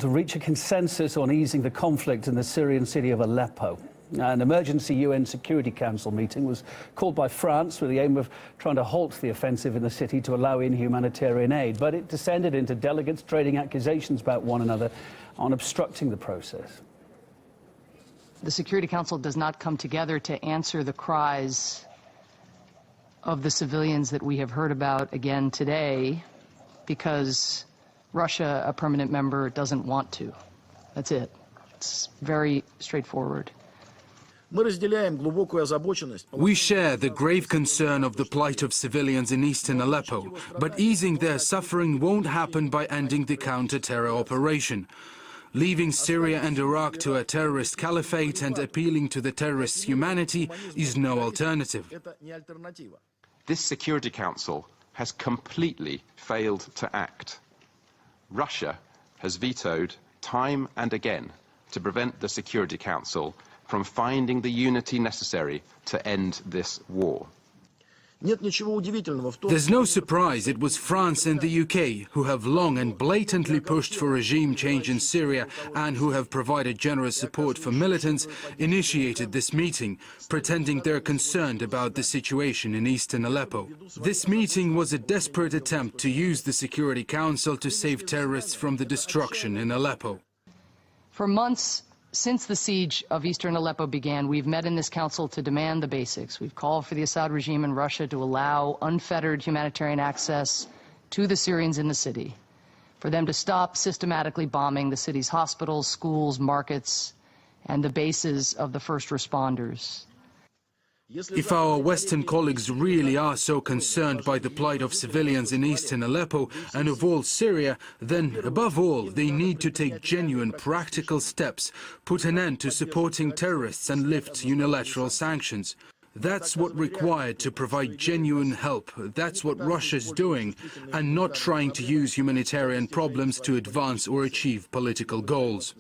to reach a consensus on easing the conflict in the Syrian city of Aleppo. An emergency UN Security Council meeting was called by France with the aim of trying to halt the offensive in the city to allow in humanitarian aid, but it descended into delegates trading accusations about one another on obstructing the process. The Security Council does not come together to answer the cries of the civilians that we have heard about again today because Russia, a permanent member, doesn't want to. That's it. It's very straightforward. We share the grave concern of the plight of civilians in eastern Aleppo, but easing their suffering won't happen by ending the counter-terror operation. Leaving Syria and Iraq to a terrorist caliphate and appealing to the terrorists' humanity is no alternative. This Security Council has completely failed to act. Russia has vetoed time and again to prevent the Security Council from finding the unity necessary to end this war. There's no surprise it was France and the UK who have long and blatantly pushed for regime change in Syria and who have provided generous support for militants initiated this meeting, pretending they're concerned about the situation in eastern Aleppo. This meeting was a desperate attempt to use the Security Council to save terrorists from the destruction in Aleppo. For months since the siege of eastern Aleppo began, we've met in this council to demand the basics. We've called for the Assad regime in Russia to allow unfettered humanitarian access to the Syrians in the city, for them to stop systematically bombing the city's hospitals, schools, markets, and the bases of the first responders. If our Western colleagues really are so concerned by the plight of civilians in eastern Aleppo and of all Syria, then above all they need to take genuine practical steps, put an end to supporting terrorists and lift unilateral sanctions. That's what required to provide genuine help. That's what Russia's doing, and not trying to use humanitarian problems to advance or achieve political goals.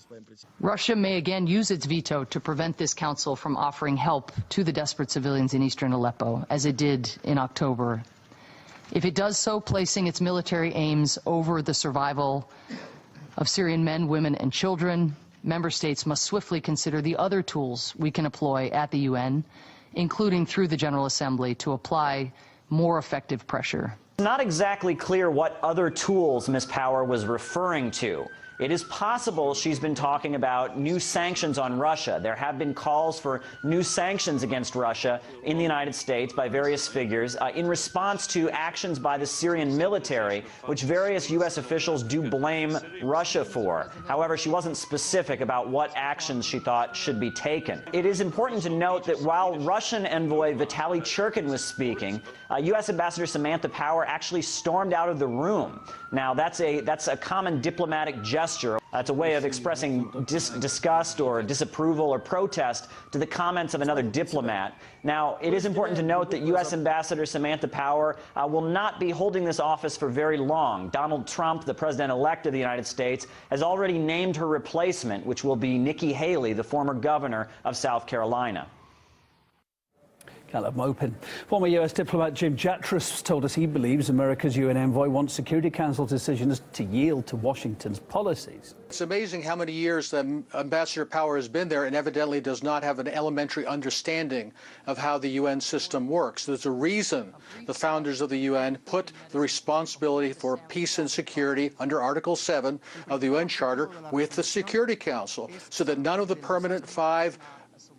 Russia may again use its veto to prevent this council from offering help to the desperate civilians in eastern Aleppo, as it did in October. If it does so, placing its military aims over the survival of Syrian men, women, and children, member states must swiftly consider the other tools we can employ at the UN, including through the General Assembly, to apply more effective pressure. It's not exactly clear what other tools Ms. Power was referring to. It is possible she's been talking about new sanctions on Russia. There have been calls for new sanctions against Russia in the United States by various figures in response to actions by the Syrian military, which various U.S. officials do blame Russia for. However, she wasn't specific about what actions she thought should be taken. It is important to note that while Russian envoy Vitaly Churkin was speaking, U.S. Ambassador Samantha Power actually stormed out of the room. Now, that's a common diplomatic gesture. It's a way of expressing disgust or disapproval or protest to the comments of another diplomat. Now, it is important to note that U.S. Ambassador Samantha Power will not be holding this office for very long. Donald Trump, the president-elect of the United States, has already named her replacement, which will be Nikki Haley, the former governor of South Carolina. Caleb Mopin. Former US diplomat Jim Jatras told us he believes America's UN envoy wants Security Council decisions to yield to Washington's policies. It's amazing how many years Ambassador Power has been there and evidently does not have an elementary understanding of how the UN system works. There's a reason the founders of the UN put the responsibility for peace and security under Article 7 of the UN Charter with the Security Council, so that none of the permanent 5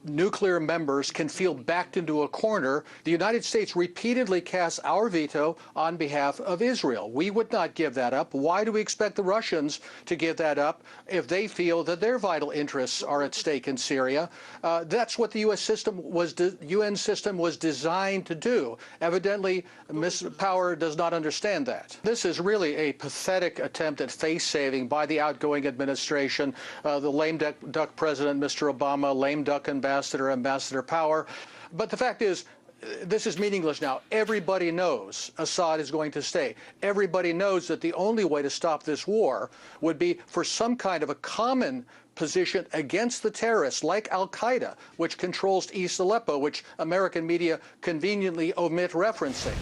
nuclear members can feel backed into a corner. The United States repeatedly casts our veto on behalf of Israel. We would not give that up. Why do we expect the Russians to give that up if they feel that their vital interests are at stake in Syria? That's what the UN system was designed to do. Evidently, Ms. Power does not understand that. This is really a pathetic attempt at face-saving by the outgoing administration, the lame duck president, Mr. Obama, lame duck Ambassador Power. But the fact is, this is meaningless now. Everybody knows Assad is going to stay. Everybody knows that the only way to stop this war would be for some kind of a common position against the terrorists like Al-Qaeda, which controls East Aleppo, which American media conveniently omit referencing.